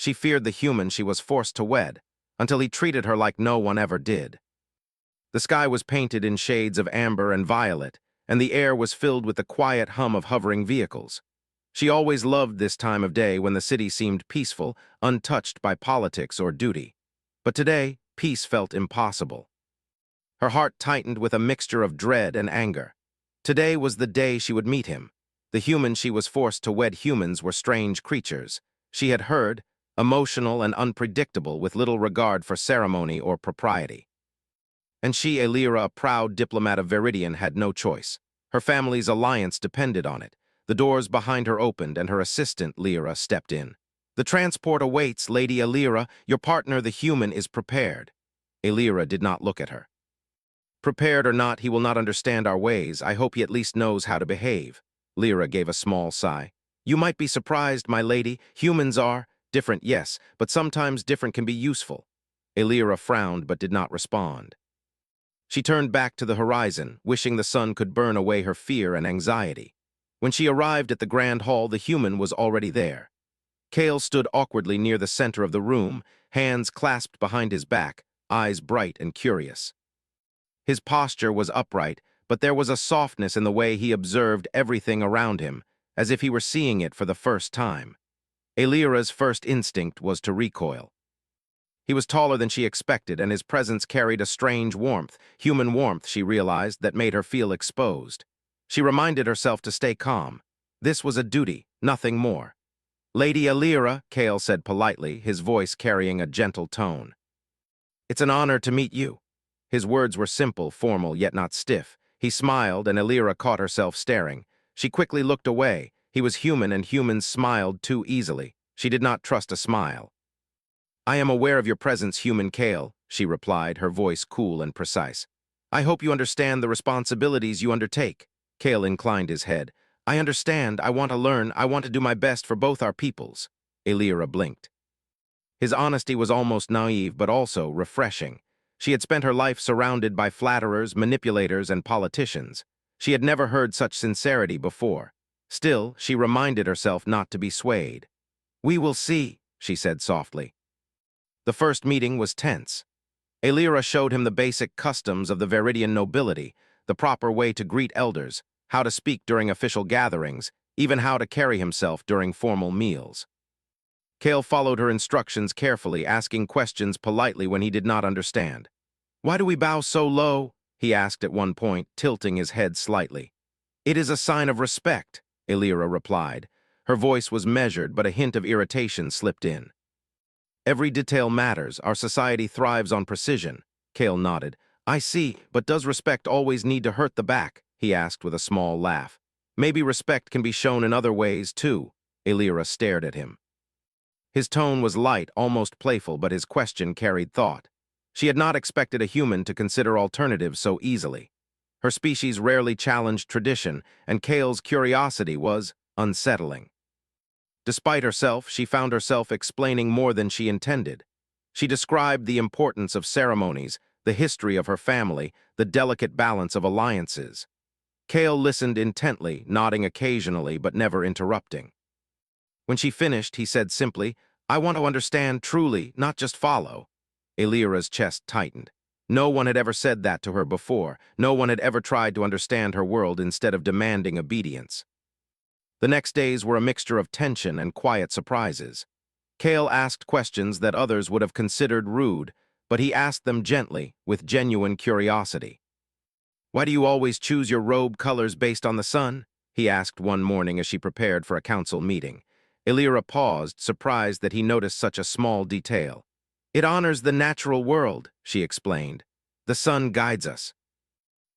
She feared the human she was forced to wed, until he treated her like no one ever did. The sky was painted in shades of amber and violet, and the air was filled with the quiet hum of hovering vehicles. She always loved this time of day when the city seemed peaceful, untouched by politics or duty. But today, peace felt impossible. Her heart tightened with a mixture of dread and anger. Today was the day she would meet him. The humans she was forced to wed humans were strange creatures. She had heard, emotional and unpredictable with little regard for ceremony or propriety. And she, Elira, a proud diplomat of Viridian, had no choice. Her family's alliance depended on it. The doors behind her opened and her assistant, Lyra, stepped in. "The transport awaits, Lady Elira. Your partner, the human, is prepared." Elira did not look at her. "Prepared or not, he will not understand our ways. I hope he at least knows how to behave." Lyra gave a small sigh. "You might be surprised, my lady. Humans are different, yes, but sometimes different can be useful." Elira frowned but did not respond. She turned back to the horizon, wishing the sun could burn away her fear and anxiety. When she arrived at the grand hall, the human was already there. Kale stood awkwardly near the center of the room, hands clasped behind his back, eyes bright and curious. His posture was upright, but there was a softness in the way he observed everything around him, as if he were seeing it for the first time. Elira's first instinct was to recoil. He was taller than she expected, and his presence carried a strange warmth, human warmth, she realized, that made her feel exposed. She reminded herself to stay calm. This was a duty, nothing more. "Lady Elira," Kale said politely, his voice carrying a gentle tone. "It's an honor to meet you." His words were simple, formal, yet not stiff. He smiled, and Elira caught herself staring. She quickly looked away. He was human, and humans smiled too easily. She did not trust a smile. "I am aware of your presence, human Kale," she replied, her voice cool and precise. "I hope you understand the responsibilities you undertake." Kale inclined his head. "I understand. I want to learn. I want to do my best for both our peoples." Elira blinked. His honesty was almost naive, but also refreshing. She had spent her life surrounded by flatterers, manipulators, and politicians. She had never heard such sincerity before. Still, she reminded herself not to be swayed. "We will see," she said softly. The first meeting was tense. Elira showed him the basic customs of the Viridian nobility, the proper way to greet elders, how to speak during official gatherings, even how to carry himself during formal meals. Kale followed her instructions carefully, asking questions politely when he did not understand. "Why do we bow so low?" he asked at one point, tilting his head slightly. "It is a sign of respect," Elira replied. Her voice was measured, but a hint of irritation slipped in. "Every detail matters. Our society thrives on precision." Kale nodded. "I see, but does respect always need to hurt the back?" he asked with a small laugh. "Maybe respect can be shown in other ways, too." Elira stared at him. His tone was light, almost playful, but his question carried thought. She had not expected a human to consider alternatives so easily. Her species rarely challenged tradition, and Kale's curiosity was unsettling. Despite herself, she found herself explaining more than she intended. She described the importance of ceremonies, the history of her family, the delicate balance of alliances. Kale listened intently, nodding occasionally but never interrupting. When she finished, he said simply, "I want to understand truly, not just follow." Elira's chest tightened. No one had ever said that to her before. No one had ever tried to understand her world instead of demanding obedience. The next days were a mixture of tension and quiet surprises. Kale asked questions that others would have considered rude, but he asked them gently, with genuine curiosity. "Why do you always choose your robe colors based on the sun?" he asked one morning as she prepared for a council meeting. Elira paused, surprised that he noticed such a small detail. "It honors the natural world," she explained. "The sun guides us.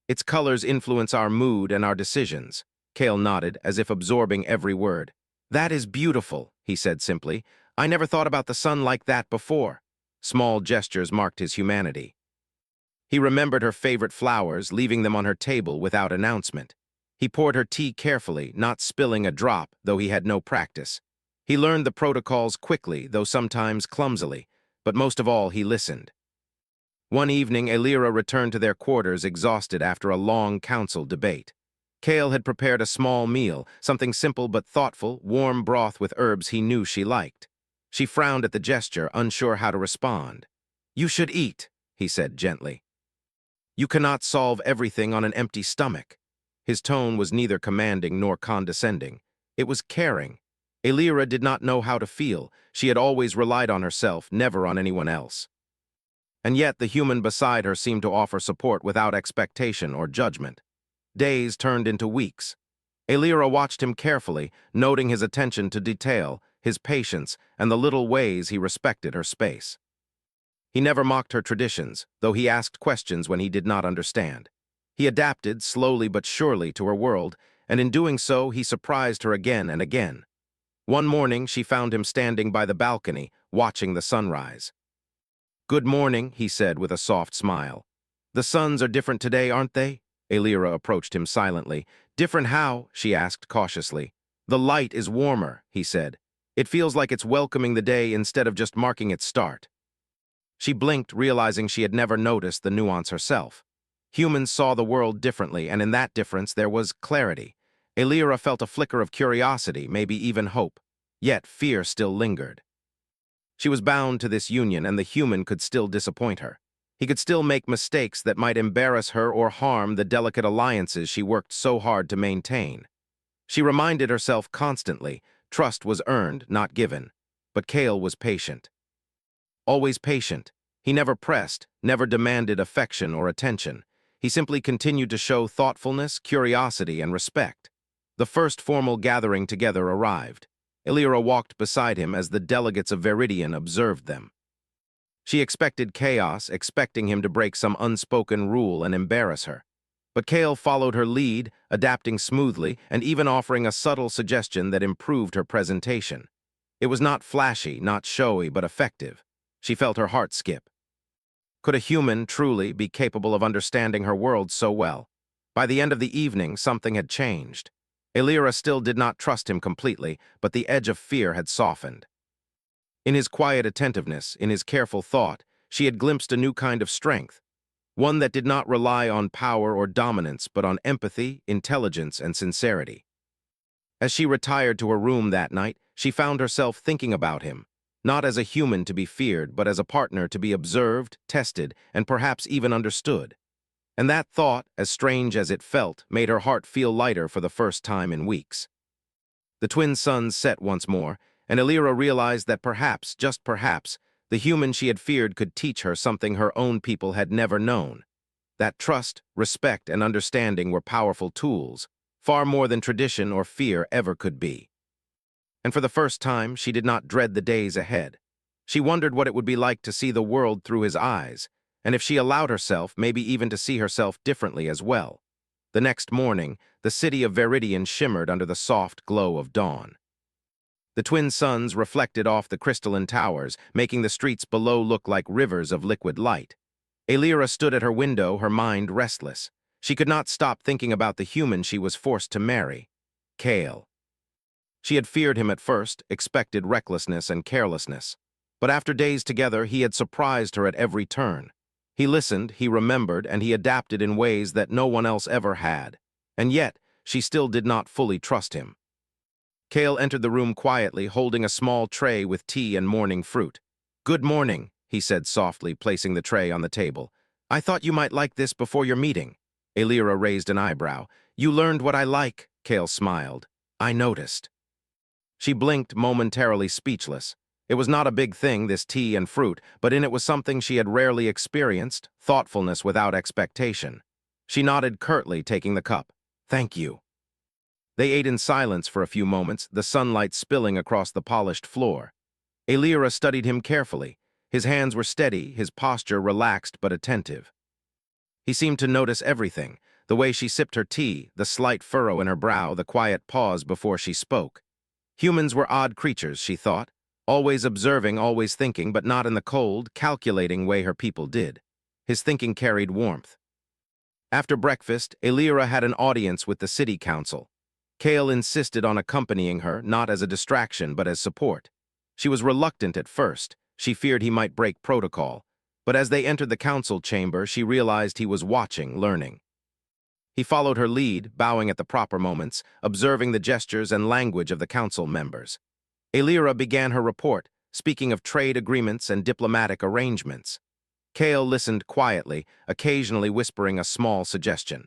Its colors influence our mood and our decisions." Kale nodded, as if absorbing every word. "That is beautiful," he said simply. "I never thought about the sun like that before." Small gestures marked his humanity. He remembered her favorite flowers, leaving them on her table without announcement. He poured her tea carefully, not spilling a drop, though he had no practice. He learned the protocols quickly, though sometimes clumsily, but most of all he listened. One evening, Elira returned to their quarters exhausted after a long council debate. Kale had prepared a small meal, something simple but thoughtful, warm broth with herbs he knew she liked. She frowned at the gesture, unsure how to respond. "You should eat," he said gently. "You cannot solve everything on an empty stomach." His tone was neither commanding nor condescending. It was caring. Elira did not know how to feel. She had always relied on herself, never on anyone else. And yet the human beside her seemed to offer support without expectation or judgment. Days turned into weeks. Elira watched him carefully, noting his attention to detail, his patience, and the little ways he respected her space. He never mocked her traditions, though he asked questions when he did not understand. He adapted, slowly but surely, to her world, and in doing so, he surprised her again and again. One morning, she found him standing by the balcony, watching the sunrise. "Good morning," he said with a soft smile. "The suns are different today, aren't they?" Elira approached him silently. "Different how?" she asked cautiously. "The light is warmer," he said. "It feels like it's welcoming the day instead of just marking its start." She blinked, realizing she had never noticed the nuance herself. Humans saw the world differently, and in that difference there was clarity. Elira felt a flicker of curiosity, maybe even hope. Yet fear still lingered. She was bound to this union, and the human could still disappoint her. He could still make mistakes that might embarrass her or harm the delicate alliances she worked so hard to maintain. She reminded herself constantly, trust was earned, not given. But Kale was patient. Always patient. He never pressed, never demanded affection or attention. He simply continued to show thoughtfulness, curiosity, and respect. The first formal gathering together arrived. Elira walked beside him as the delegates of Viridian observed them. She expected chaos, expecting him to break some unspoken rule and embarrass her. But Kale followed her lead, adapting smoothly and even offering a subtle suggestion that improved her presentation. It was not flashy, not showy, but effective. She felt her heart skip. Could a human truly be capable of understanding her world so well? By the end of the evening, something had changed. Elira still did not trust him completely, but the edge of fear had softened. In his quiet attentiveness, in his careful thought, she had glimpsed a new kind of strength, one that did not rely on power or dominance, but on empathy, intelligence, and sincerity. As she retired to her room that night, she found herself thinking about him, not as a human to be feared, but as a partner to be observed, tested, and perhaps even understood. And that thought, as strange as it felt, made her heart feel lighter for the first time in weeks. The twin suns set once more, and Elira realized that perhaps, just perhaps, the human she had feared could teach her something her own people had never known. That trust, respect, and understanding were powerful tools, far more than tradition or fear ever could be. And for the first time, she did not dread the days ahead. She wondered what it would be like to see the world through his eyes, and if she allowed herself, maybe even to see herself differently as well. The next morning, the city of Viridian shimmered under the soft glow of dawn. The twin suns reflected off the crystalline towers, making the streets below look like rivers of liquid light. Elira stood at her window, her mind restless. She could not stop thinking about the human she was forced to marry, Kale. She had feared him at first, expected recklessness and carelessness. But after days together, he had surprised her at every turn. He listened, he remembered, and he adapted in ways that no one else ever had. And yet, she still did not fully trust him. Kale entered the room quietly, holding a small tray with tea and morning fruit. "Good morning," he said softly, placing the tray on the table. "I thought you might like this before your meeting." Elira raised an eyebrow. "You learned what I like," Kale smiled. "I noticed." She blinked, momentarily speechless. It was not a big thing, this tea and fruit, but in it was something she had rarely experienced, thoughtfulness without expectation. She nodded curtly, taking the cup. "Thank you." They ate in silence for a few moments, the sunlight spilling across the polished floor. Elira studied him carefully. His hands were steady, his posture relaxed but attentive. He seemed to notice everything, the way she sipped her tea, the slight furrow in her brow, the quiet pause before she spoke. Humans were odd creatures, she thought, always observing, always thinking, but not in the cold, calculating way her people did. His thinking carried warmth. After breakfast, Elira had an audience with the city council. Kale insisted on accompanying her, not as a distraction, but as support. She was reluctant at first. She feared he might break protocol. But as they entered the council chamber, she realized he was watching, learning. He followed her lead, bowing at the proper moments, observing the gestures and language of the council members. Elira began her report, speaking of trade agreements and diplomatic arrangements. Kale listened quietly, occasionally whispering a small suggestion.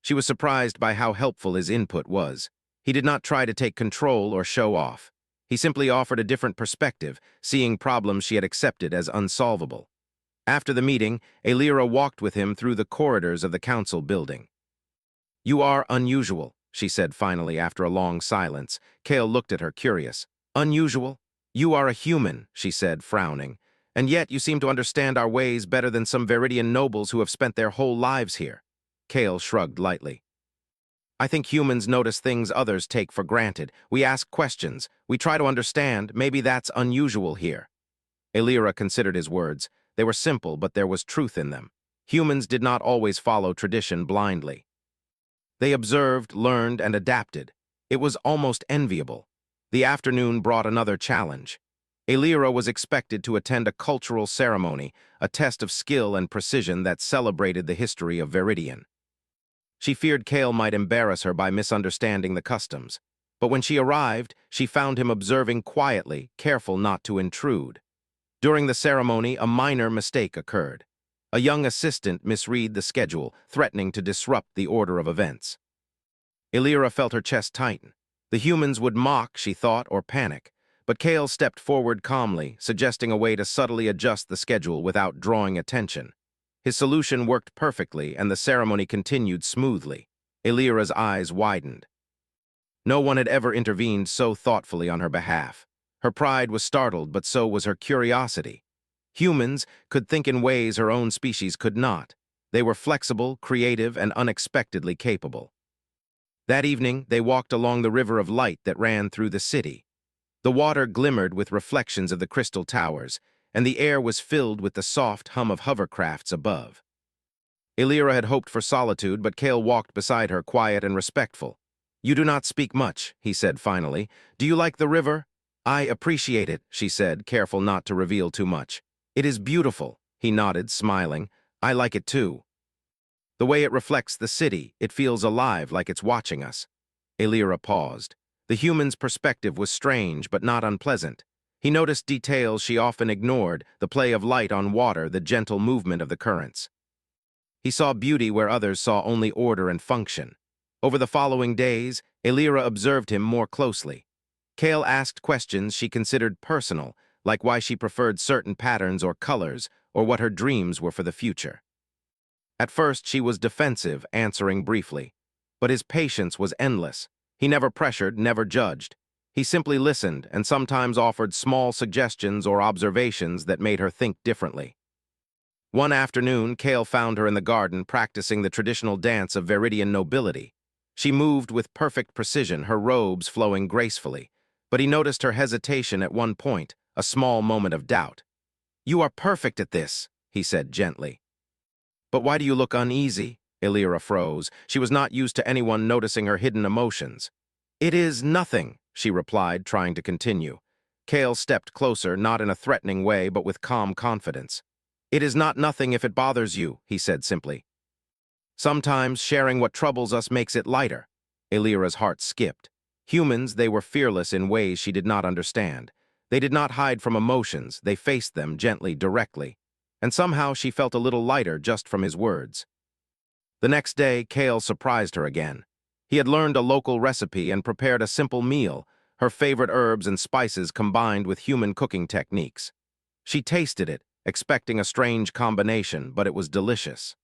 She was surprised by how helpful his input was. He did not try to take control or show off. He simply offered a different perspective, seeing problems she had accepted as unsolvable. After the meeting, Elira walked with him through the corridors of the council building. "You are unusual," she said finally after a long silence. Kale looked at her, curious. "Unusual? You are a human," she said, frowning. "And yet you seem to understand our ways better than some Viridian nobles who have spent their whole lives here." Kale shrugged lightly. "I think humans notice things others take for granted. We ask questions. We try to understand. Maybe that's unusual here." Elira considered his words. They were simple, but there was truth in them. Humans did not always follow tradition blindly. They observed, learned, and adapted. It was almost enviable. The afternoon brought another challenge. Elira was expected to attend a cultural ceremony, a test of skill and precision that celebrated the history of Viridian. She feared Kale might embarrass her by misunderstanding the customs. But when she arrived, she found him observing quietly, careful not to intrude. During the ceremony, a minor mistake occurred. A young assistant misread the schedule, threatening to disrupt the order of events. Elira felt her chest tighten. The humans would mock, she thought, or panic. But Kale stepped forward calmly, suggesting a way to subtly adjust the schedule without drawing attention. His solution worked perfectly, and the ceremony continued smoothly. Elira's eyes widened. No one had ever intervened so thoughtfully on her behalf. Her pride was startled, but so was her curiosity. Humans could think in ways her own species could not. They were flexible, creative, and unexpectedly capable. That evening, they walked along the river of light that ran through the city. The water glimmered with reflections of the crystal towers, and the air was filled with the soft hum of hovercrafts above. Elira had hoped for solitude, but Kale walked beside her, quiet and respectful. "You do not speak much," he said finally. "Do you like the river?" "I appreciate it," she said, careful not to reveal too much. "It is beautiful," he nodded, smiling. "I like it too. The way it reflects the city, it feels alive, like it's watching us." Elira paused. The human's perspective was strange, but not unpleasant. He noticed details she often ignored, the play of light on water, the gentle movement of the currents. He saw beauty where others saw only order and function. Over the following days, Elira observed him more closely. Kale asked questions she considered personal, like why she preferred certain patterns or colors, or what her dreams were for the future. At first, she was defensive, answering briefly. But his patience was endless. He never pressured, never judged. He simply listened and sometimes offered small suggestions or observations that made her think differently. One afternoon, Kale found her in the garden practicing the traditional dance of Viridian nobility. She moved with perfect precision, her robes flowing gracefully. But he noticed her hesitation at one point, a small moment of doubt. "You are perfect at this," he said gently. "But why do you look uneasy?" Elira froze. She was not used to anyone noticing her hidden emotions. "It is nothing," she replied, trying to continue. Kale stepped closer, not in a threatening way, but with calm confidence. "It is not nothing if it bothers you," he said simply. "Sometimes sharing what troubles us makes it lighter." Elira's heart skipped. Humans, they were fearless in ways she did not understand. They did not hide from emotions, they faced them gently, directly. And somehow she felt a little lighter just from his words. The next day, Kale surprised her again. He had learned a local recipe and prepared a simple meal, her favorite herbs and spices combined with human cooking techniques. She tasted it, expecting a strange combination, but it was delicious.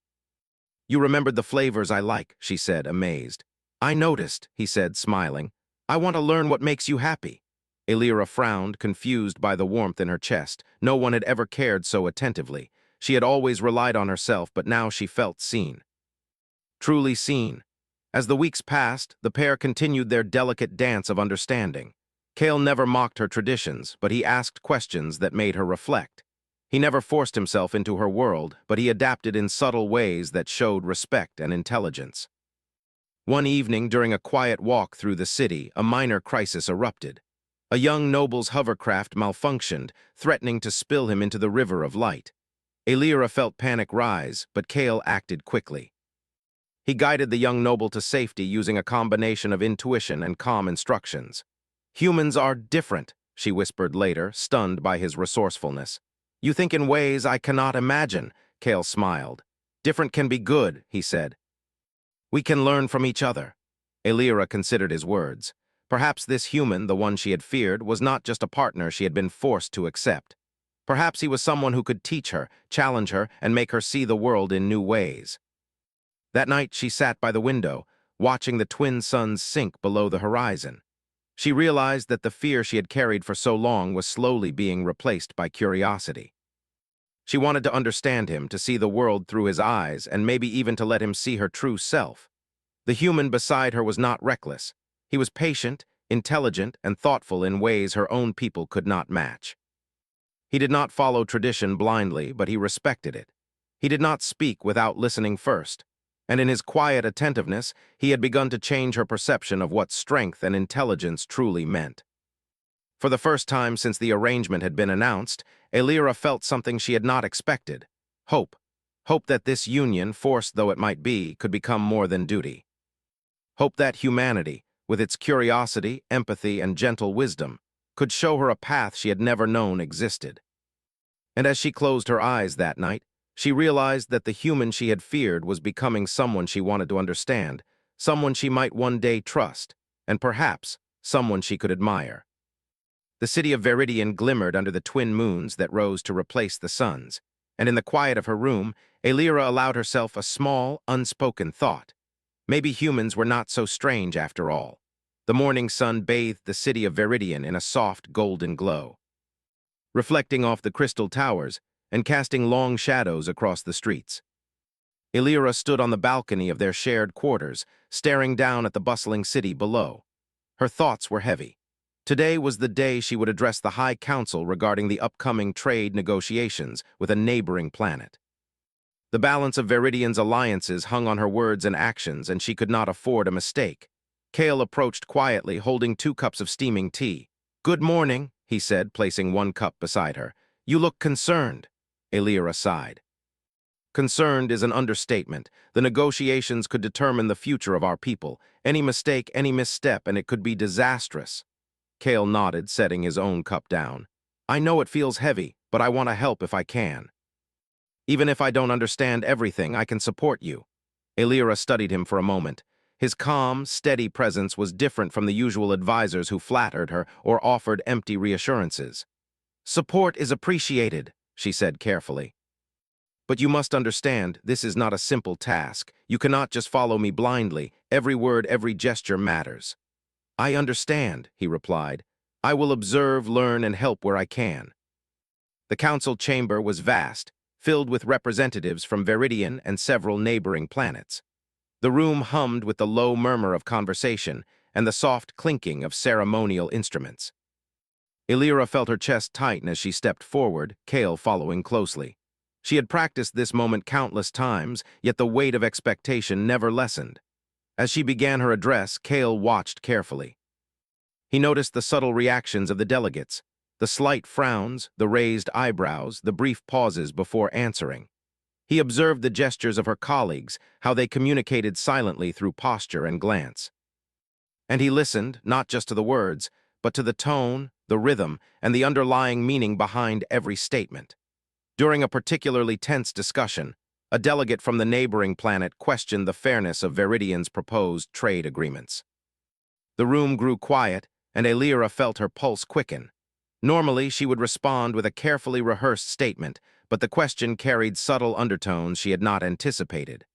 "You remembered the flavors I like," she said, amazed. "I noticed," he said, smiling. "I want to learn what makes you happy." Elira frowned, confused by the warmth in her chest. No one had ever cared so attentively. She had always relied on herself, but now she felt seen. Truly seen. As the weeks passed, the pair continued their delicate dance of understanding. Kale never mocked her traditions, but he asked questions that made her reflect. He never forced himself into her world, but he adapted in subtle ways that showed respect and intelligence. One evening, during a quiet walk through the city, a minor crisis erupted. A young noble's hovercraft malfunctioned, threatening to spill him into the river of light. Elira felt panic rise, but Kale acted quickly. He guided the young noble to safety using a combination of intuition and calm instructions. "Humans are different," she whispered later, stunned by his resourcefulness. You think in ways I cannot imagine, Kale smiled. Different can be good, he said. We can learn from each other. Elira considered his words. Perhaps this human, the one she had feared, was not just a partner she had been forced to accept. Perhaps he was someone who could teach her, challenge her, and make her see the world in new ways. That night she sat by the window, watching the twin suns sink below the horizon. She realized that the fear she had carried for so long was slowly being replaced by curiosity. She wanted to understand him, to see the world through his eyes, and maybe even to let him see her true self. The human beside her was not reckless. He was patient, intelligent, and thoughtful in ways her own people could not match. He did not follow tradition blindly, but he respected it. He did not speak without listening first, and in his quiet attentiveness, he had begun to change her perception of what strength and intelligence truly meant. For the first time since the arrangement had been announced, Elira felt something she had not expected. Hope. Hope that this union, forced though it might be, could become more than duty. Hope that humanity, with its curiosity, empathy, and gentle wisdom, could show her a path she had never known existed. And as she closed her eyes that night, she realized that the human she had feared was becoming someone she wanted to understand, someone she might one day trust, and perhaps someone she could admire. The city of Viridian glimmered under the twin moons that rose to replace the suns, and in the quiet of her room, Elira allowed herself a small, unspoken thought. Maybe humans were not so strange after all. The morning sun bathed the city of Viridian in a soft, golden glow, reflecting off the crystal towers and casting long shadows across the streets. Elira stood on the balcony of their shared quarters, staring down at the bustling city below. Her thoughts were heavy. Today was the day she would address the High Council regarding the upcoming trade negotiations with a neighboring planet. The balance of Viridian's alliances hung on her words and actions, and she could not afford a mistake. Kale approached quietly, holding 2 cups of steaming tea. "Good morning," he said, placing 1 cup beside her. "You look concerned." Elira sighed. Concerned is an understatement. The negotiations could determine the future of our people. Any mistake, any misstep, and it could be disastrous. Kale nodded, setting his own cup down. "I know it feels heavy, but I want to help if I can. Even if I don't understand everything, I can support you." Elira studied him for a moment. His calm, steady presence was different from the usual advisors who flattered her or offered empty reassurances. "Support is appreciated," she said carefully. "But you must understand, this is not a simple task. You cannot just follow me blindly. Every word, every gesture matters." "I understand," he replied. "I will observe, learn, and help where I can." The council chamber was vast, filled with representatives from Viridian and several neighboring planets. The room hummed with the low murmur of conversation and the soft clinking of ceremonial instruments. Elira felt her chest tighten as she stepped forward, Kale following closely. She had practiced this moment countless times, yet the weight of expectation never lessened. As she began her address, Kale watched carefully. He noticed the subtle reactions of the delegates, the slight frowns, the raised eyebrows, the brief pauses before answering. He observed the gestures of her colleagues, how they communicated silently through posture and glance. And he listened, not just to the words, but to the tone, the rhythm, and the underlying meaning behind every statement. During a particularly tense discussion, a delegate from the neighboring planet questioned the fairness of Viridian's proposed trade agreements. The room grew quiet, and Elira felt her pulse quicken. Normally, she would respond with a carefully rehearsed statement, but the question carried subtle undertones she had not anticipated.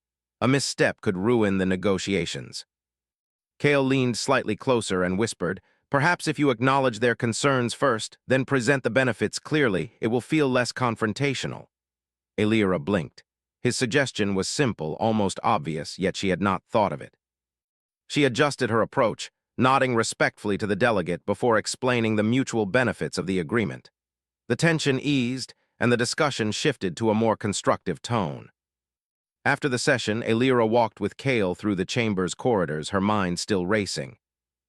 A misstep could ruin the negotiations. Kale leaned slightly closer and whispered, "Perhaps if you acknowledge their concerns first, then present the benefits clearly, it will feel less confrontational." Elira blinked. His suggestion was simple, almost obvious, yet she had not thought of it. She adjusted her approach, nodding respectfully to the delegate before explaining the mutual benefits of the agreement. The tension eased, and the discussion shifted to a more constructive tone. After the session, Elira walked with Kale through the chamber's corridors, her mind still racing.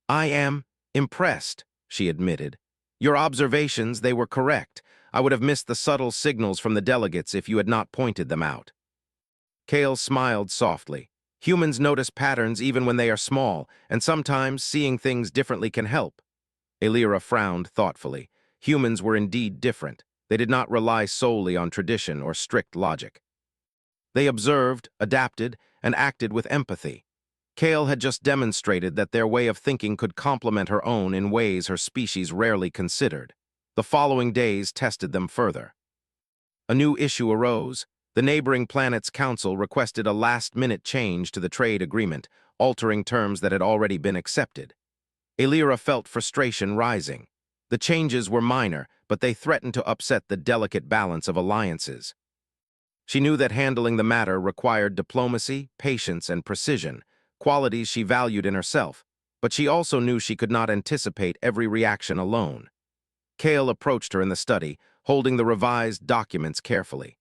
"I am impressed," she admitted. "Your observations, they were correct. I would have missed the subtle signals from the delegates if you had not pointed them out." Kale smiled softly. Humans notice patterns even when they are small, and sometimes seeing things differently can help. Elira frowned thoughtfully. Humans were indeed different. They did not rely solely on tradition or strict logic. They observed, adapted, and acted with empathy. Kale had just demonstrated that their way of thinking could complement her own in ways her species rarely considered. The following days tested them further. A new issue arose. The neighboring planet's council requested a last-minute change to the trade agreement, altering terms that had already been accepted. Elira felt frustration rising. The changes were minor, but they threatened to upset the delicate balance of alliances. She knew that handling the matter required diplomacy, patience, and precision, qualities she valued in herself, but she also knew she could not anticipate every reaction alone. Kale approached her in the study, holding the revised documents carefully.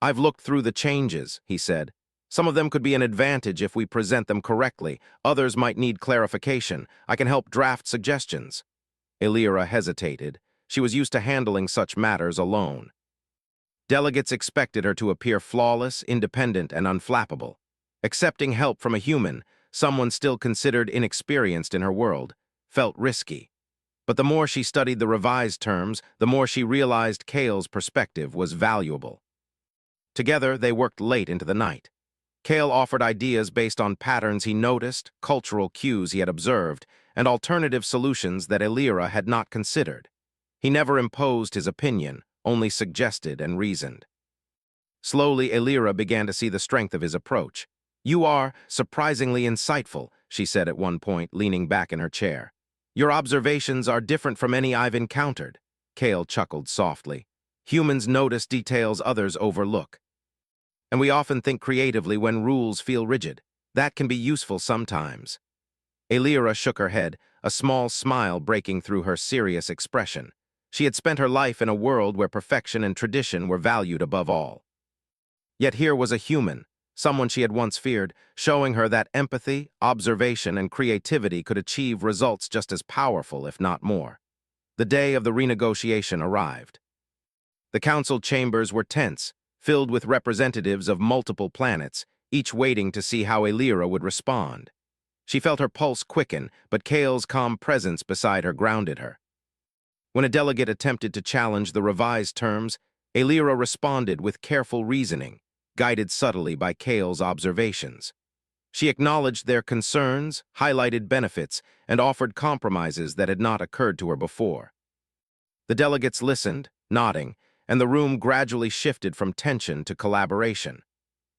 "I've looked through the changes," he said. "Some of them could be an advantage if we present them correctly. Others might need clarification. I can help draft suggestions." Elira hesitated. She was used to handling such matters alone. Delegates expected her to appear flawless, independent, and unflappable. Accepting help from a human, someone still considered inexperienced in her world, felt risky. But the more she studied the revised terms, the more she realized Kale's perspective was valuable. Together, they worked late into the night. Kale offered ideas based on patterns he noticed, cultural cues he had observed, and alternative solutions that Elira had not considered. He never imposed his opinion, only suggested and reasoned. Slowly, Elira began to see the strength of his approach. "You are surprisingly insightful," she said at one point, leaning back in her chair. "Your observations are different from any I've encountered." Kale chuckled softly. "Humans notice details others overlook. And we often think creatively when rules feel rigid. That can be useful sometimes." Elira shook her head, a small smile breaking through her serious expression. She had spent her life in a world where perfection and tradition were valued above all. Yet here was a human, someone she had once feared, showing her that empathy, observation, and creativity could achieve results just as powerful, if not more. The day of the renegotiation arrived. The council chambers were tense, filled with representatives of multiple planets, each waiting to see how Elira would respond. She felt her pulse quicken, but Kale's calm presence beside her grounded her. When a delegate attempted to challenge the revised terms, Elira responded with careful reasoning, guided subtly by Kale's observations. She acknowledged their concerns, highlighted benefits, and offered compromises that had not occurred to her before. The delegates listened, nodding, and the room gradually shifted from tension to collaboration.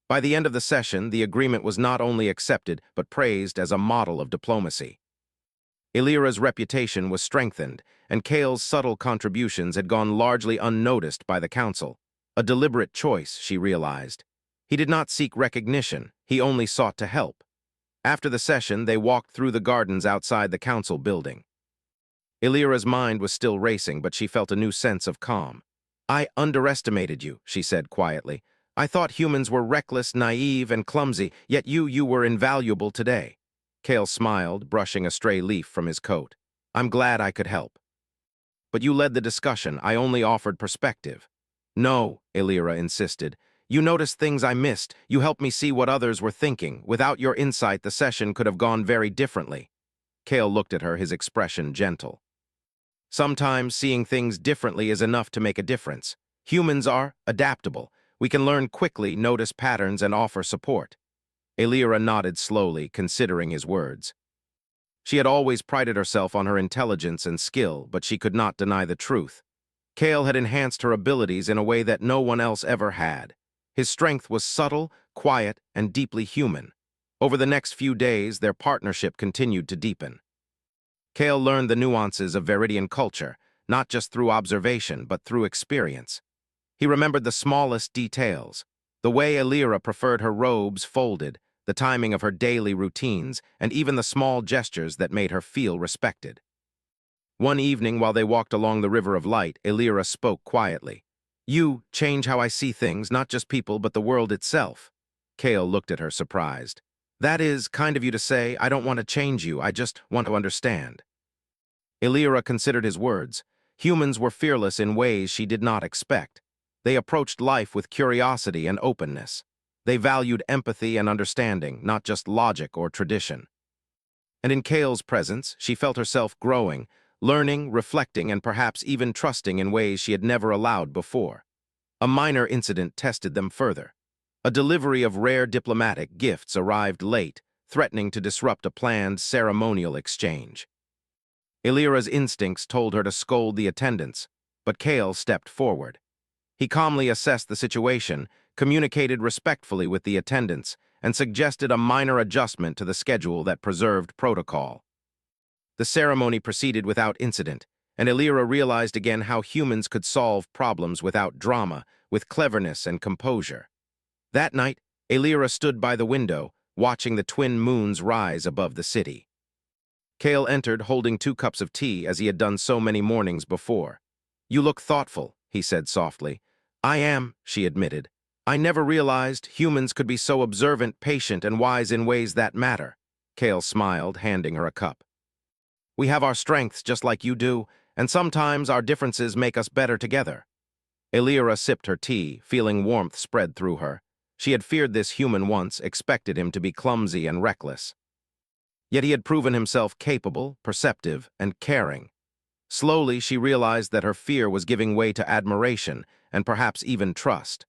By the end of the session, the agreement was not only accepted but praised as a model of diplomacy. Elira's reputation was strengthened, and Kale's subtle contributions had gone largely unnoticed by the council. A deliberate choice, she realized. He did not seek recognition, he only sought to help. After the session, they walked through the gardens outside the council building. Elira's mind was still racing, but she felt a new sense of calm. "I underestimated you," she said quietly. "I thought humans were reckless, naive, and clumsy, yet you were invaluable today." Kale smiled, brushing a stray leaf from his coat. "I'm glad I could help." "But you led the discussion. I only offered perspective." "No," Elira insisted. "You noticed things I missed. You helped me see what others were thinking. Without your insight, the session could have gone very differently." Kale looked at her, his expression gentle. "Sometimes seeing things differently is enough to make a difference. Humans are adaptable. We can learn quickly, notice patterns, and offer support." Elira nodded slowly, considering his words. She had always prided herself on her intelligence and skill, but she could not deny the truth. Kale had enhanced her abilities in a way that no one else ever had. His strength was subtle, quiet, and deeply human. Over the next few days, their partnership continued to deepen. Kale learned the nuances of Veridian culture, not just through observation, but through experience. He remembered the smallest details, the way Elira preferred her robes folded, the timing of her daily routines, and even the small gestures that made her feel respected. One evening, while they walked along the River of Light, Elira spoke quietly. "You change how I see things, not just people, but the world itself." Kale looked at her, surprised. "That is kind of you to say. I don't want to change you, I just want to understand." Elira considered his words. Humans were fearless in ways she did not expect. They approached life with curiosity and openness. They valued empathy and understanding, not just logic or tradition. And in Kale's presence, she felt herself growing, learning, reflecting, and perhaps even trusting in ways she had never allowed before. A minor incident tested them further. A delivery of rare diplomatic gifts arrived late, threatening to disrupt a planned ceremonial exchange. Illyra's instincts told her to scold the attendants, but Kale stepped forward. He calmly assessed the situation, communicated respectfully with the attendants, and suggested a minor adjustment to the schedule that preserved protocol. The ceremony proceeded without incident, and Illyra realized again how humans could solve problems without drama, with cleverness and composure. That night, Illyra stood by the window, watching the twin moons rise above the city. Kale entered holding 2 cups of tea as he had done so many mornings before. "You look thoughtful," he said softly. "I am," she admitted. "I never realized humans could be so observant, patient, and wise in ways that matter." Kale smiled, handing her a cup. "We have our strengths just like you do, and sometimes our differences make us better together." Illyra sipped her tea, feeling warmth spread through her. She had feared this human once, expected him to be clumsy and reckless. Yet he had proven himself capable, perceptive, and caring. Slowly, she realized that her fear was giving way to admiration and perhaps even trust.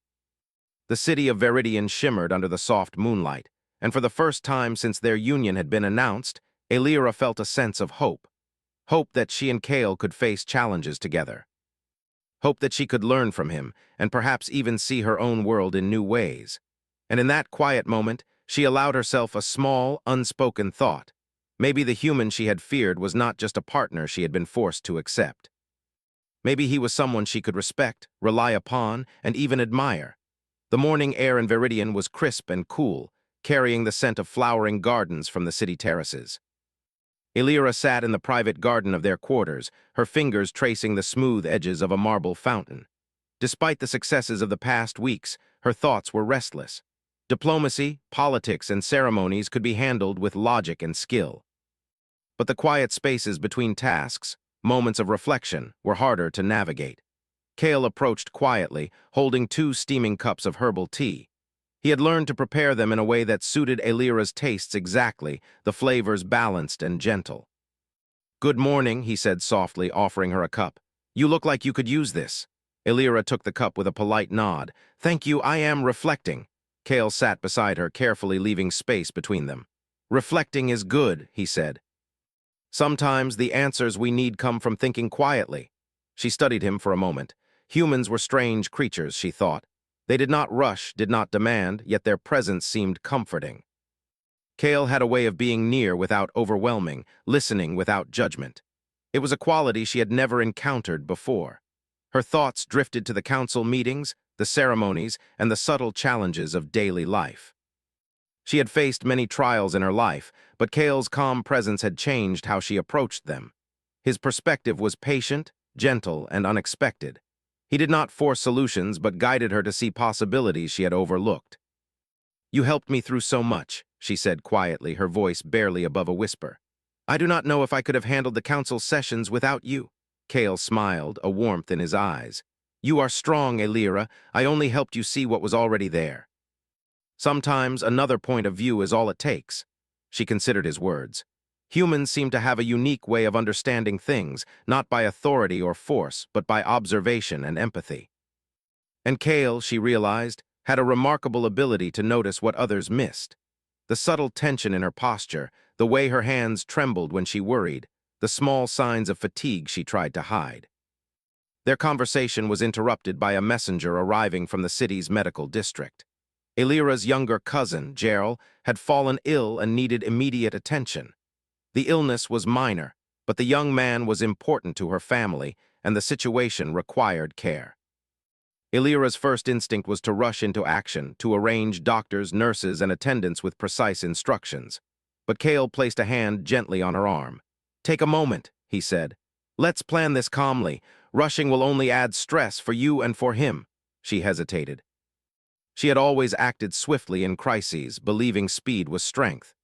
The city of Viridian shimmered under the soft moonlight, and for the first time since their union had been announced, Illyra felt a sense of hope. Hope that she and Kale could face challenges together. Hope that she could learn from him and perhaps even see her own world in new ways. And in that quiet moment, she allowed herself a small, unspoken thought. Maybe the human she had feared was not just a partner she had been forced to accept. Maybe he was someone she could respect, rely upon, and even admire. The morning air in Viridian was crisp and cool, carrying the scent of flowering gardens from the city terraces. Illyra sat in the private garden of their quarters, her fingers tracing the smooth edges of a marble fountain. Despite the successes of the past weeks, her thoughts were restless. Diplomacy, politics, and ceremonies could be handled with logic and skill. But the quiet spaces between tasks, moments of reflection, were harder to navigate. Kale approached quietly, holding 2 steaming cups of herbal tea. He had learned to prepare them in a way that suited Illyra's tastes exactly, the flavors balanced and gentle. "Good morning," he said softly, offering her a cup. "You look like you could use this." Illyra took the cup with a polite nod. "Thank you, I am reflecting." Kale sat beside her, carefully leaving space between them. "Reflecting is good," he said. "Sometimes the answers we need come from thinking quietly." She studied him for a moment. Humans were strange creatures, she thought. They did not rush, did not demand, yet their presence seemed comforting. Kale had a way of being near without overwhelming, listening without judgment. It was a quality she had never encountered before. Her thoughts drifted to the council meetings, the ceremonies, and the subtle challenges of daily life. She had faced many trials in her life, but Kale's calm presence had changed how she approached them. His perspective was patient, gentle, and unexpected. He did not force solutions, but guided her to see possibilities she had overlooked. "You helped me through so much," she said quietly, her voice barely above a whisper. "I do not know if I could have handled the council sessions without you." Kale smiled, a warmth in his eyes. "You are strong, Illyra. I only helped you see what was already there." "Sometimes another point of view is all it takes." She considered his words. Humans seem to have a unique way of understanding things, not by authority or force, but by observation and empathy. And Kale, she realized, had a remarkable ability to notice what others missed. The subtle tension in her posture, the way her hands trembled when she worried, the small signs of fatigue she tried to hide. Their conversation was interrupted by a messenger arriving from the city's medical district. Illyra's younger cousin, Gerald, had fallen ill and needed immediate attention. The illness was minor, but the young man was important to her family, and the situation required care. Illyra's first instinct was to rush into action, to arrange doctors, nurses, and attendants with precise instructions. But Kale placed a hand gently on her arm. "Take a moment," he said. "Let's plan this calmly. Rushing will only add stress for you and for him." She hesitated. She had always acted swiftly in crises, believing speed was strength.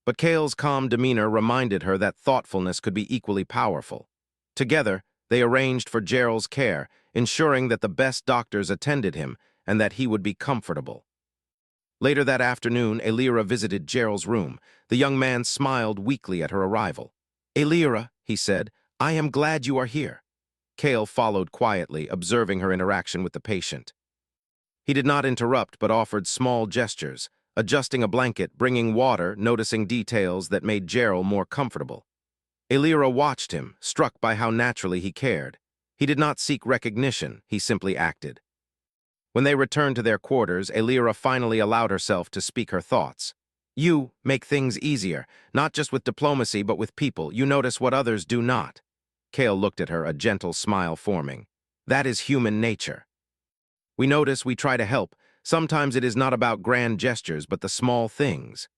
But Kale's calm demeanor reminded her that thoughtfulness could be equally powerful. Together, they arranged for Gerald's care, ensuring that the best doctors attended him and that he would be comfortable. Later that afternoon, Illyra visited Gerald's room. The young man smiled weakly at her arrival. "Illyra," he said, I am glad you are here. Kale followed quietly, observing her interaction with the patient. He did not interrupt but offered small gestures, adjusting a blanket, bringing water, noticing details that made Gerald more comfortable. Elira watched him, struck by how naturally he cared. He did not seek recognition, he simply acted. When they returned to their quarters, Elira finally allowed herself to speak her thoughts. You make things easier, not just with diplomacy but with people. You notice what others do not. Kale looked at her, a gentle smile forming. That is human nature. We notice, we try to help. Sometimes it is not about grand gestures, but the small things.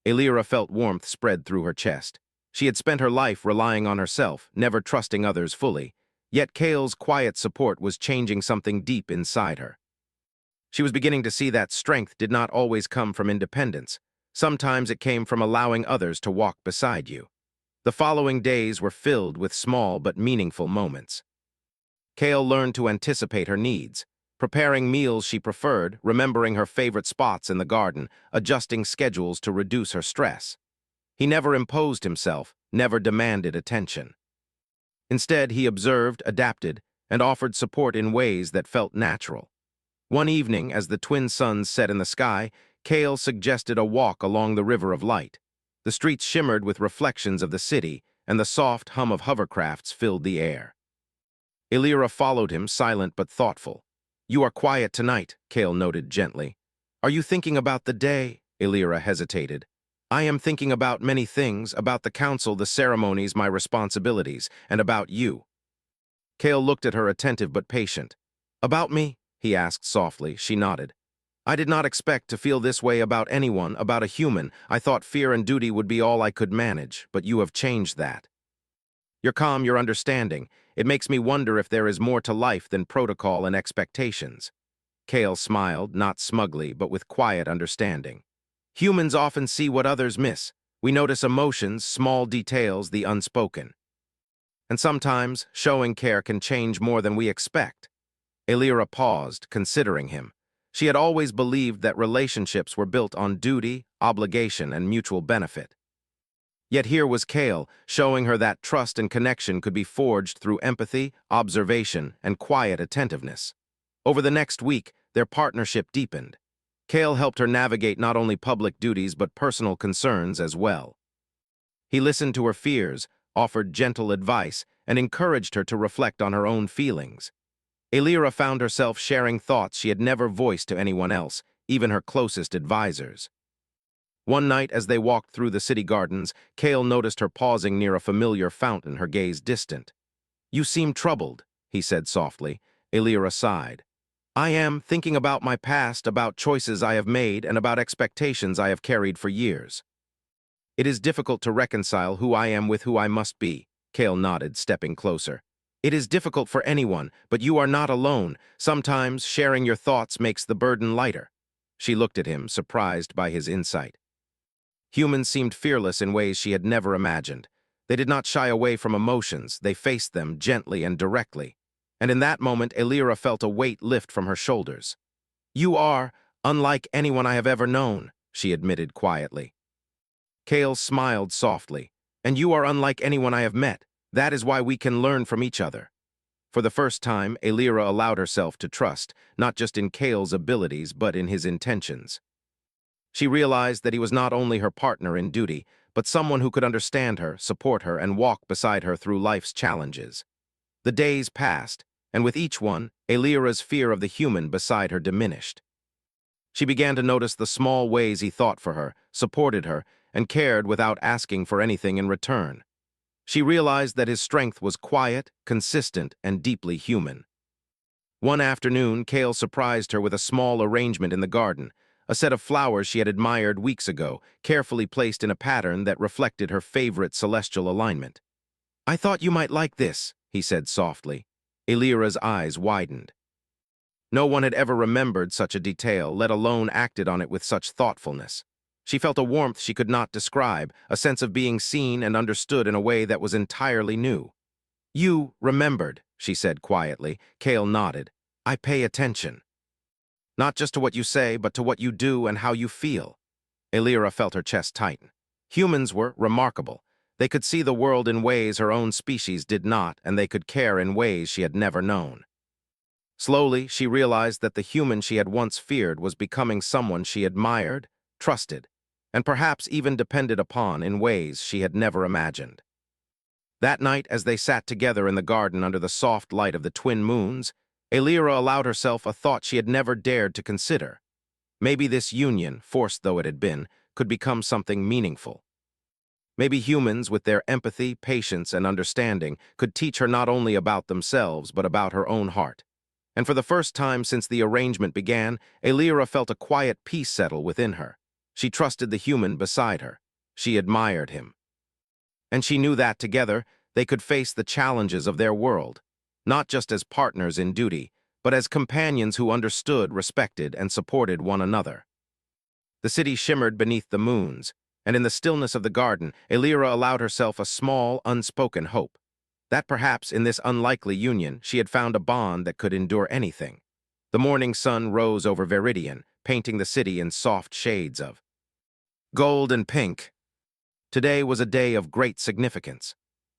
Elira felt warmth spread through her chest. She had spent her life relying on herself, never trusting others fully. Yet Kale's quiet support was changing something deep inside her. She was beginning to see that strength did not always come from independence. Sometimes it came from allowing others to walk beside you. The following days were filled with small but meaningful moments. Kale learned to anticipate her needs, preparing meals she preferred, remembering her favorite spots in the garden, adjusting schedules to reduce her stress. He never imposed himself, never demanded attention. Instead, he observed, adapted, and offered support in ways that felt natural. One evening, as the twin suns set in the sky, Kale suggested a walk along the River of Light. The streets shimmered with reflections of the city, and the soft hum of hovercrafts filled the air. Elira followed him, silent but thoughtful. You are quiet tonight, Kale noted gently. Are you thinking about the day? Elira hesitated. I am thinking about many things, about the council, the ceremonies, my responsibilities, and about you. Kale looked at her, attentive but patient. About me? He asked softly. She nodded. I did not expect to feel this way about anyone, about a human. I thought fear and duty would be all I could manage, but you have changed that. Your calm, your understanding. It makes me wonder if there is more to life than protocol and expectations. Kale smiled, not smugly, but with quiet understanding. Humans often see what others miss. We notice emotions, small details, the unspoken. And sometimes, showing care can change more than we expect. Elira paused, considering him. She had always believed that relationships were built on duty, obligation, and mutual benefit. Yet here was Kale, showing her that trust and connection could be forged through empathy, observation, and quiet attentiveness. Over the next week, their partnership deepened. Kale helped her navigate not only public duties but personal concerns as well. He listened to her fears, offered gentle advice, and encouraged her to reflect on her own feelings. Elira found herself sharing thoughts she had never voiced to anyone else, even her closest advisors. One night, as they walked through the city gardens, Kale noticed her pausing near a familiar fountain, her gaze distant. You seem troubled, he said softly. Elira sighed. I am thinking about my past, about choices I have made, and about expectations I have carried for years. It is difficult to reconcile who I am with who I must be, Kale nodded, stepping closer. It is difficult for anyone, but you are not alone. Sometimes sharing your thoughts makes the burden lighter. She looked at him, surprised by his insight. Humans seemed fearless in ways she had never imagined. They did not shy away from emotions, they faced them gently and directly. And in that moment, Elira felt a weight lift from her shoulders. You are unlike anyone I have ever known, she admitted quietly. Kale smiled softly. And you are unlike anyone I have met. That is why we can learn from each other. For the first time, Elira allowed herself to trust, not just in Kale's abilities, but in his intentions. She realized that he was not only her partner in duty, but someone who could understand her, support her, and walk beside her through life's challenges. The days passed, and with each one, Elira's fear of the human beside her diminished. She began to notice the small ways he thought for her, supported her, and cared without asking for anything in return. She realized that his strength was quiet, consistent, and deeply human. One afternoon, Kale surprised her with a small arrangement in the garden, a set of flowers she had admired weeks ago, carefully placed in a pattern that reflected her favorite celestial alignment. I thought you might like this, he said softly. Elira's eyes widened. No one had ever remembered such a detail, let alone acted on it with such thoughtfulness. She felt a warmth she could not describe, a sense of being seen and understood in a way that was entirely new. You remembered, she said quietly. Kale nodded. I pay attention. Not just to what you say, but to what you do and how you feel. Elira felt her chest tighten. Humans were remarkable. They could see the world in ways her own species did not, and they could care in ways she had never known. Slowly, she realized that the human she had once feared was becoming someone she admired, trusted, and perhaps even depended upon in ways she had never imagined. That night, as they sat together in the garden under the soft light of the twin moons, Elira allowed herself a thought she had never dared to consider. Maybe this union, forced though it had been, could become something meaningful. Maybe humans, with their empathy, patience, and understanding, could teach her not only about themselves, but about her own heart. And for the first time since the arrangement began, Elira felt a quiet peace settle within her. She trusted the human beside her. She admired him. And she knew that together, they could face the challenges of their world, not just as partners in duty, but as companions who understood, respected, and supported one another. The city shimmered beneath the moons, and in the stillness of the garden, Elira allowed herself a small, unspoken hope. That perhaps in this unlikely union she had found a bond that could endure anything. The morning sun rose over Viridian, painting the city in soft shades of gold and pink. Today was a day of great significance.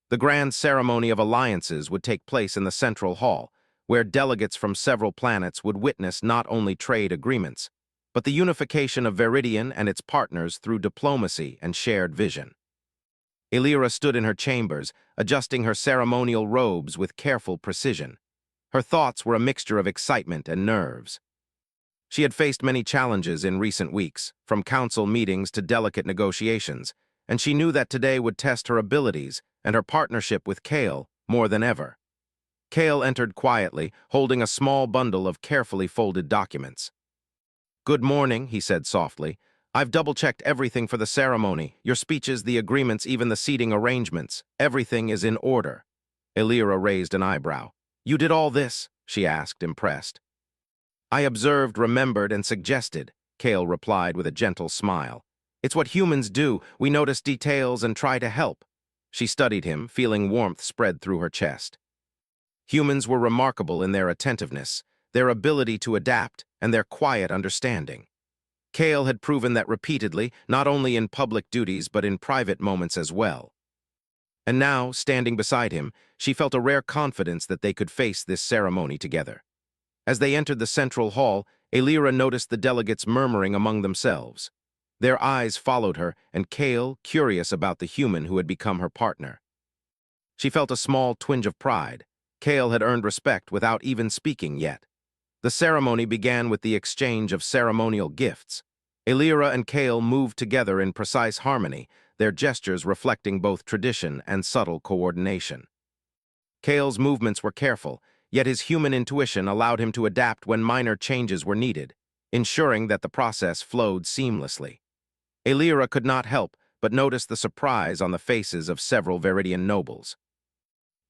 The grand ceremony of alliances would take place in the central hall, where delegates from several planets would witness not only trade agreements, but the unification of Viridian and its partners through diplomacy and shared vision. Elira stood in her chambers, adjusting her ceremonial robes with careful precision. Her thoughts were a mixture of excitement and nerves. She had faced many challenges in recent weeks, from council meetings to delicate negotiations, and she knew that today would test her abilities and her partnership with Kale more than ever. Kale entered quietly, holding a small bundle of carefully folded documents. "Good morning," he said softly. "I've double-checked everything for the ceremony, your speeches, the agreements, even the seating arrangements. Everything is in order." Elira raised an eyebrow. "You did all this?" she asked, impressed. "I observed, remembered, and suggested," Kale replied with a gentle smile. "It's what humans do. We notice details and try to help." She studied him, feeling warmth spread through her chest. Humans were remarkable in their attentiveness, their ability to adapt, and their quiet understanding. Kale had proven that repeatedly, not only in public duties but in private moments as well. And now, standing beside him, she felt a rare confidence that they could face this ceremony together. As they entered the central hall, Elira noticed the delegates murmuring among themselves. Their eyes followed her, and Kale, curious about the human who had become her partner. She felt a small twinge of pride. Kale had earned respect without even speaking yet. The ceremony began with the exchange of ceremonial gifts. Elira and Kale moved together in precise harmony, their gestures reflecting both tradition and subtle coordination. Kale's movements were careful, yet his human intuition allowed him to adapt when minor changes were needed, ensuring that the process flowed seamlessly. Elira could not help but notice the surprise on the faces of several Viridian nobles.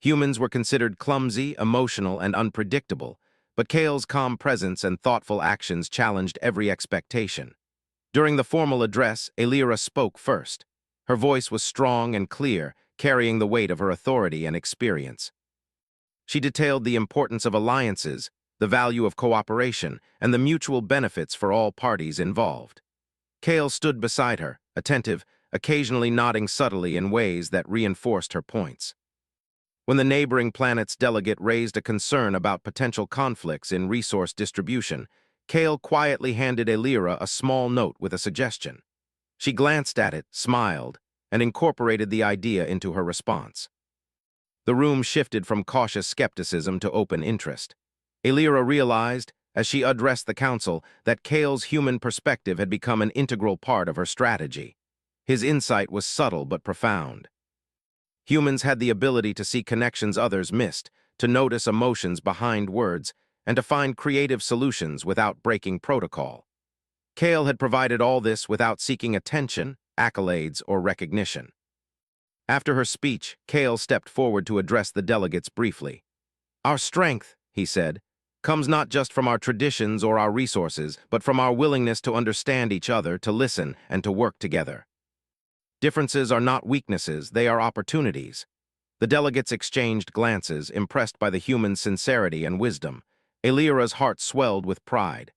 Humans were considered clumsy, emotional, and unpredictable, but Kale's calm presence and thoughtful actions challenged every expectation. During the formal address, Elira spoke first. Her voice was strong and clear, carrying the weight of her authority and experience. She detailed the importance of alliances, the value of cooperation, and the mutual benefits for all parties involved. Kale stood beside her, attentive, occasionally nodding subtly in ways that reinforced her points. When the neighboring planet's delegate raised a concern about potential conflicts in resource distribution, Kale quietly handed Elira a small note with a suggestion. She glanced at it, smiled, and incorporated the idea into her response. The room shifted from cautious skepticism to open interest. Elira realized, as she addressed the council, that Kale's human perspective had become an integral part of her strategy. His insight was subtle but profound. Humans had the ability to see connections others missed, to notice emotions behind words, and to find creative solutions without breaking protocol. Kale had provided all this without seeking attention, accolades, or recognition. After her speech, Kale stepped forward to address the delegates briefly. "Our strength," he said, "comes not just from our traditions or our resources, but from our willingness to understand each other, to listen, and to work together. Differences are not weaknesses, they are opportunities." The delegates exchanged glances, impressed by the human's sincerity and wisdom. Elira's heart swelled with pride.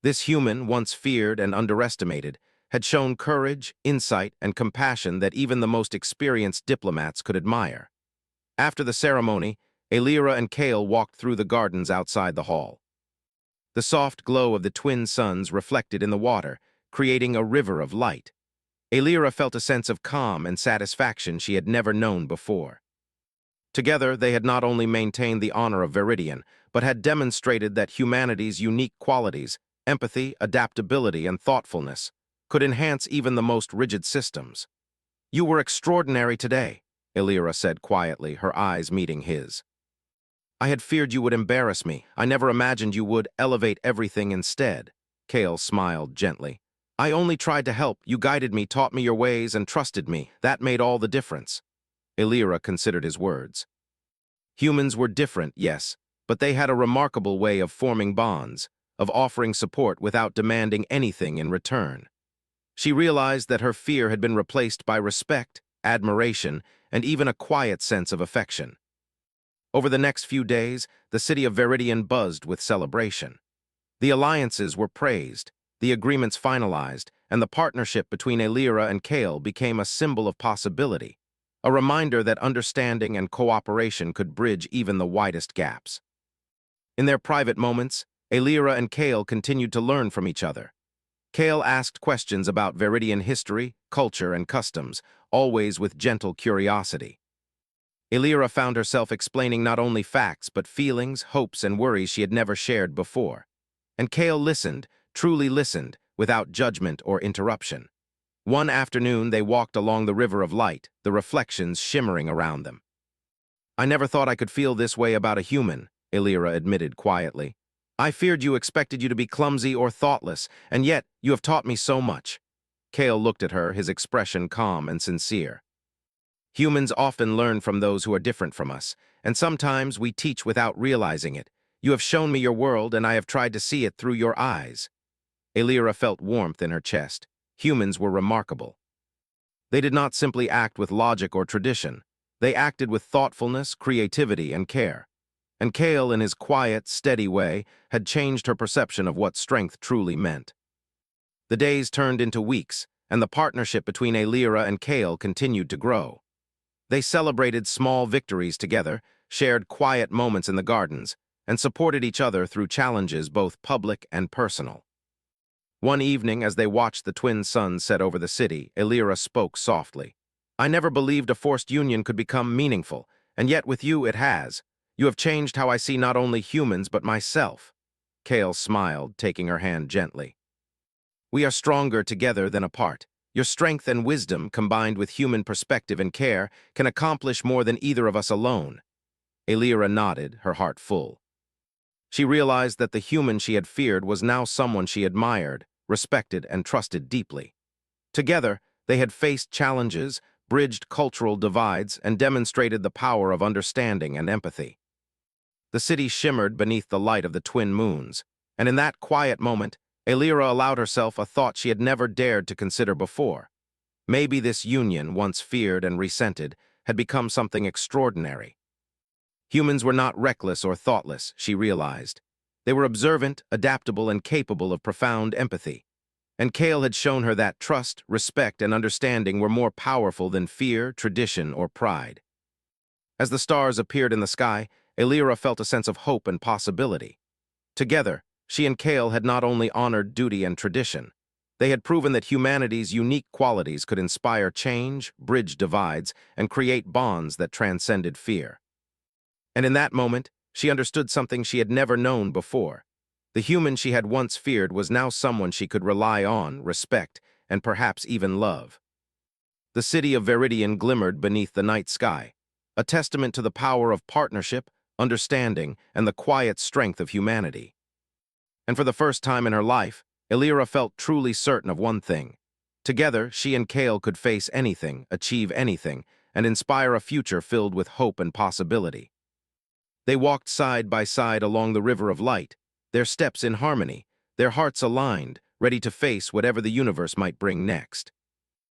This human, once feared and underestimated, had shown courage, insight, and compassion that even the most experienced diplomats could admire. After the ceremony, Aelira and Kale walked through the gardens outside the hall. The soft glow of the twin suns reflected in the water, creating a river of light. Aelira felt a sense of calm and satisfaction she had never known before. Together, they had not only maintained the honor of Viridian, but had demonstrated that humanity's unique qualities, empathy, adaptability, and thoughtfulness, could enhance even the most rigid systems. "You were extraordinary today," Aelira said quietly, her eyes meeting his. "I had feared you would embarrass me. I never imagined you would elevate everything instead." Kale smiled gently. "I only tried to help. You guided me, taught me your ways, and trusted me. That made all the difference." Aelira considered his words. Humans were different, yes, but they had a remarkable way of forming bonds, of offering support without demanding anything in return. She realized that her fear had been replaced by respect, admiration, and even a quiet sense of affection. Over the next few days, the city of Viridian buzzed with celebration. The alliances were praised, the agreements finalized, and the partnership between Aelira and Kale became a symbol of possibility, a reminder that understanding and cooperation could bridge even the widest gaps. In their private moments, Aelira and Kale continued to learn from each other. Kale asked questions about Viridian history, culture, and customs, always with gentle curiosity. Aelira found herself explaining not only facts but feelings, hopes, and worries she had never shared before. And Kale listened, truly listened, without judgment or interruption. One afternoon they walked along the river of light, the reflections shimmering around them. "I never thought I could feel this way about a human," Aelira admitted quietly. "I feared you expected you to be clumsy or thoughtless, and yet you have taught me so much." Kale looked at her, his expression calm and sincere. "Humans often learn from those who are different from us, and sometimes we teach without realizing it. You have shown me your world, and I have tried to see it through your eyes." Aelira felt warmth in her chest. Humans were remarkable. They did not simply act with logic or tradition. They acted with thoughtfulness, creativity, and care. And Kale, in his quiet, steady way, had changed her perception of what strength truly meant. The days turned into weeks, and the partnership between Aelira and Kale continued to grow. They celebrated small victories together, shared quiet moments in the gardens, and supported each other through challenges both public and personal. One evening, as they watched the twin suns set over the city, Aelira spoke softly. "I never believed a forced union could become meaningful, and yet with you it has. You have changed how I see not only humans but myself." Kale smiled, taking her hand gently. "We are stronger together than apart. Your strength and wisdom, combined with human perspective and care, can accomplish more than either of us alone." Aelira nodded, her heart full. She realized that the human she had feared was now someone she admired, respected, and trusted deeply. Together, they had faced challenges, bridged cultural divides, and demonstrated the power of understanding and empathy. The city shimmered beneath the light of the twin moons, and in that quiet moment, Aelira allowed herself a thought she had never dared to consider before. Maybe this union, once feared and resented, had become something extraordinary. Humans were not reckless or thoughtless, she realized. They were observant, adaptable, and capable of profound empathy. And Kale had shown her that trust, respect, and understanding were more powerful than fear, tradition, or pride. As the stars appeared in the sky, Aelira felt a sense of hope and possibility. Together, she and Kale had not only honored duty and tradition, they had proven that humanity's unique qualities could inspire change, bridge divides, and create bonds that transcended fear. And in that moment, she understood something she had never known before. The human she had once feared was now someone she could rely on, respect, and perhaps even love. The city of Viridian glimmered beneath the night sky, a testament to the power of partnership, understanding, and the quiet strength of humanity. And for the first time in her life, Aelira felt truly certain of one thing. Together, she and Kale could face anything, achieve anything, and inspire a future filled with hope and possibility. They walked side by side along the river of light, their steps in harmony, their hearts aligned, ready to face whatever the universe might bring next.